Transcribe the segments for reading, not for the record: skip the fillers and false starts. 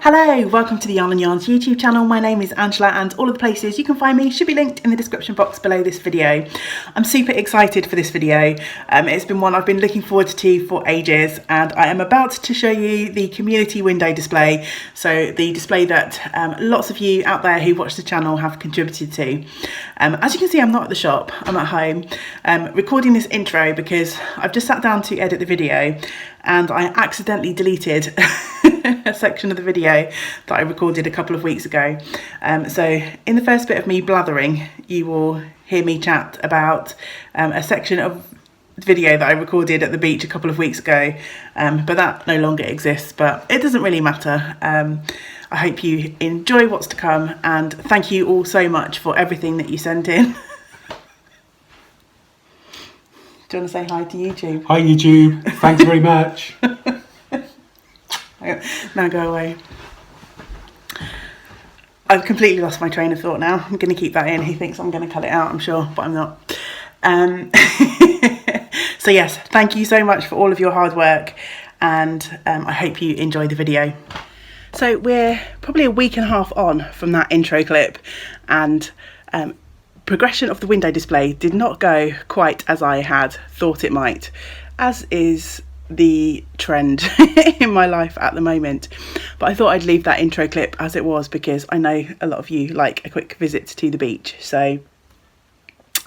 Hello, welcome to the Yarn and Yarns YouTube channel. My name is Angela and all of the places you can find me should be linked in the description box below this video. I'm super excited for this video. It's been one I've been looking forward to for ages, and I am about to show you the community window display. So the display that lots of you out there who watch the channel have contributed to. As you can see, I'm not at the shop, I'm at home recording this intro because I've just sat down to edit the video and I accidentally deleted a section of the video that I recorded a couple of weeks ago. So in the first bit of me blathering, you will hear me chat about a section of video that I recorded at the beach a couple of weeks ago, but that no longer exists, but it doesn't really matter. I hope you enjoy what's to come, and thank you all so much for everything that you sent in. Do you want to say hi to YouTube? Hi YouTube, thanks very much. Now go away. I've completely lost my train of thought now. I'm going to keep that in. He thinks I'm going to cut it out, I'm sure, but I'm not. So yes, thank you so much for all of your hard work, and I hope you enjoy the video. So we're probably a week and a half on from that intro clip, and progression of the window display did not go quite as I had thought it might, as is the trend in my life at the moment. But I thought I'd leave that intro clip as it was because I know a lot of you like a quick visit to the beach, so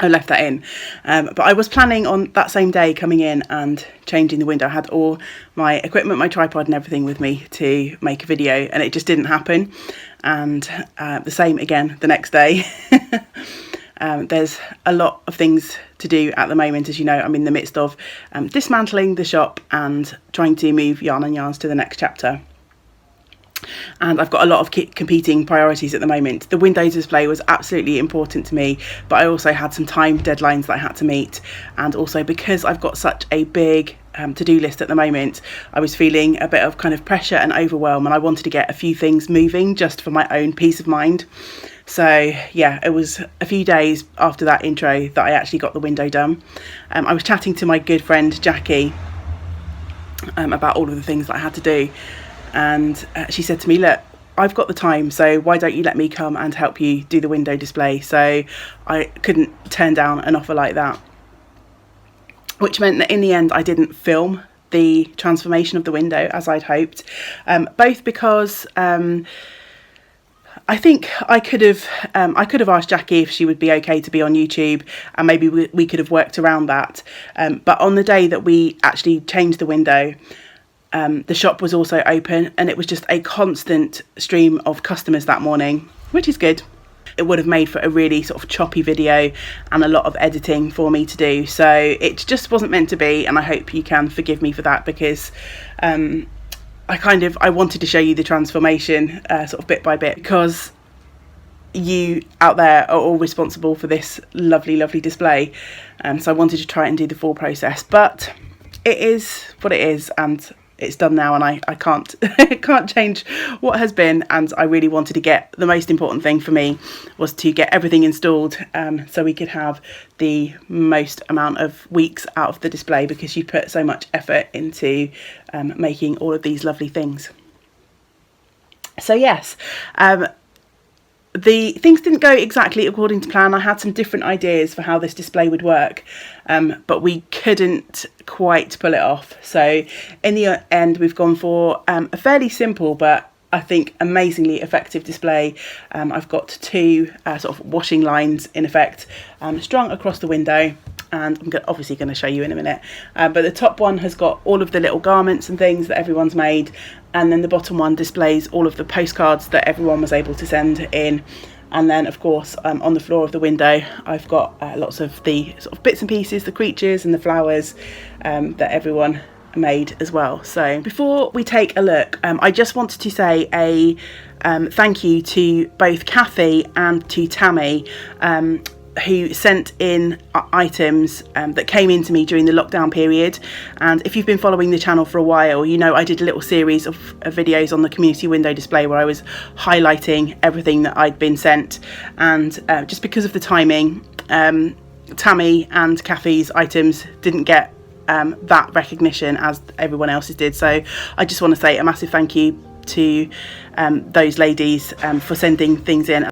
I left that in. But I was planning on that same day coming in and changing the window. I had all my equipment, my tripod and everything with me to make a video, and it just didn't happen. And the same again the next day. There's a lot of things to do at the moment. As you know, I'm in the midst of dismantling the shop and trying to move Yarn and Yarns to the next chapter. And I've got a lot of competing priorities at the moment. The window display was absolutely important to me, but I also had some time deadlines that I had to meet. And also because I've got such a big to-do list at the moment, I was feeling a bit of kind of pressure and overwhelm, and I wanted to get a few things moving just for my own peace of mind. So yeah, it was a few days after that intro that I actually got the window done. I was chatting to my good friend Jackie about all of the things that I had to do, and she said to me, look, I've got the time, so why don't you let me come and help you do the window display? So I couldn't turn down an offer like that, which meant that in the end I didn't film the transformation of the window as I'd hoped, both because I think I could have asked Jackie if she would be okay to be on YouTube, and maybe we could have worked around that. But on the day that we actually changed the window, the shop was also open, and it was just a constant stream of customers that morning, which is good. It would have made for a really sort of choppy video and a lot of editing for me to do. So it just wasn't meant to be, and I hope you can forgive me for that, because I wanted to show you the transformation sort of bit by bit, because you out there are all responsible for this lovely display, so I wanted to try and do the full process. But it is what it is, and it's done now, and I can't can't change what has been. And I really wanted to get, the most important thing for me was to get everything installed, so we could have the most amount of weeks out of the display, because you put so much effort into making all of these lovely things. So yes, the things didn't go exactly according to plan. I had some different ideas for how this display would work, but we couldn't quite pull it off. So in the end, we've gone for a fairly simple but I think amazingly effective display. I've got two sort of washing lines in effect strung across the window, and I'm obviously going to show you in a minute. But the top one has got all of the little garments and things that everyone's made, and then the bottom one displays all of the postcards that everyone was able to send in. And then of course on the floor of the window I've got lots of the sort of bits and pieces, the creatures and the flowers that everyone made as well. So before we take a look, I just wanted to say a thank you to both Kathy and to Tammy, who sent in items that came into me during the lockdown period. And if you've been following the channel for a while, you know I did a little series of videos on the community window display where I was highlighting everything that I'd been sent, and just because of the timing, Tammy and Kathy's items didn't get that recognition as everyone else's did. So I just want to say a massive thank you to those ladies for sending things in.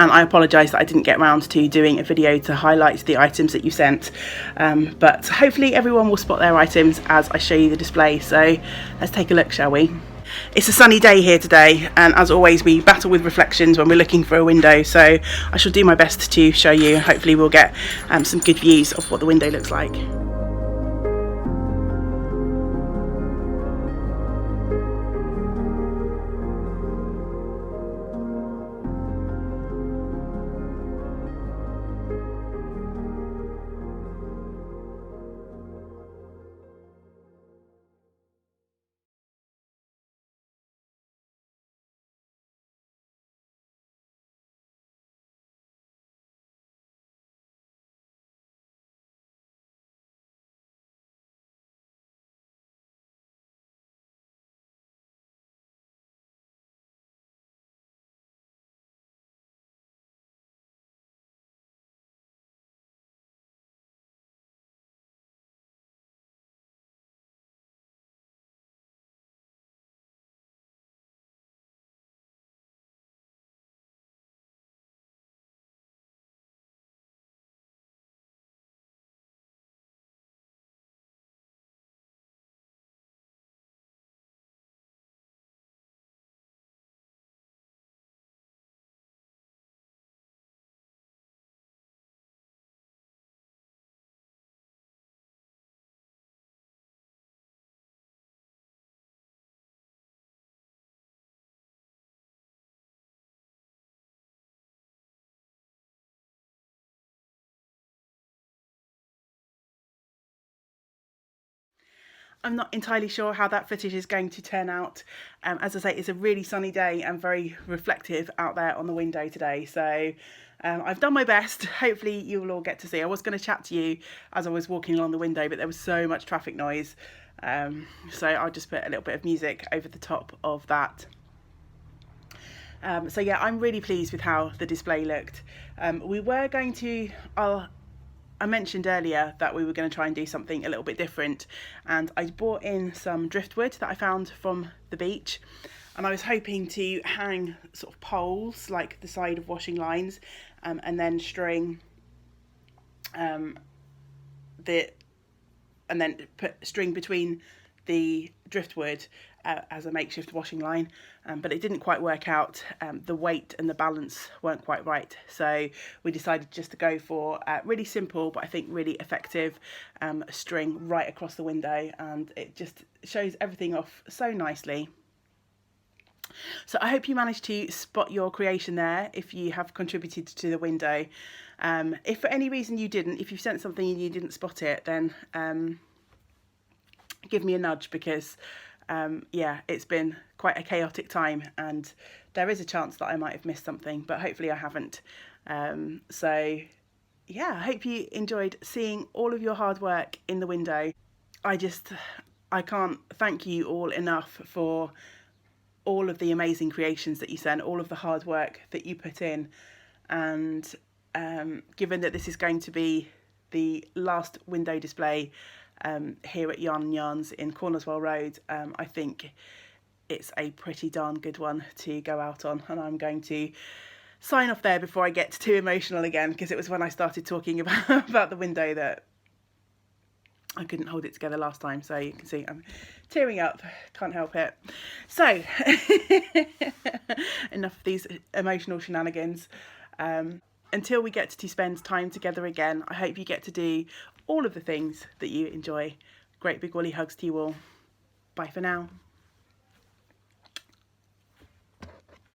And I apologise that I didn't get around to doing a video to highlight the items that you sent, but hopefully everyone will spot their items as I show you the display. So let's take a look, shall we? It's a sunny day here today, and as always we battle with reflections when we're looking for a window, so I shall do my best to show you. Hopefully we'll get some good views of what the window looks like. I'm not entirely sure how that footage is going to turn out. As I say, it's a really sunny day and very reflective out there on the window today. So I've done my best. Hopefully you will all get to see. I was going to chat to you as I was walking along the window, but there was so much traffic noise. So I'll just put a little bit of music over the top of that. So yeah, I'm really pleased with how the display looked. We were going to... I mentioned earlier that we were going to try and do something a little bit different, and I bought in some driftwood that I found from the beach, and I was hoping to hang sort of poles like the side of washing lines, and then string put string between the driftwood as a makeshift washing line, but it didn't quite work out. The weight and the balance weren't quite right, so we decided just to go for really simple but I think really effective string right across the window, and it just shows everything off so nicely. So I hope you managed to spot your creation there if you have contributed to the window. If for any reason you didn't, if you've sent something and you didn't spot it, then give me a nudge, because yeah, it's been quite a chaotic time and there is a chance that I might have missed something, but hopefully I haven't. So yeah, I hope you enjoyed seeing all of your hard work in the window. I can't thank you all enough for all of the amazing creations that you sent, all of the hard work that you put in, and given that this is going to be the last window display here at Yarn and Yarns in Cornerswell Road, I think it's a pretty darn good one to go out on, and I'm going to sign off there before I get too emotional again, because it was when I started talking about the window that I couldn't hold it together last time. So you can see I'm tearing up, can't help it. So enough of these emotional shenanigans. Until we get to spend time together again, I hope you get to do all of the things that you enjoy. Great big woolly hugs to you all. Bye for now.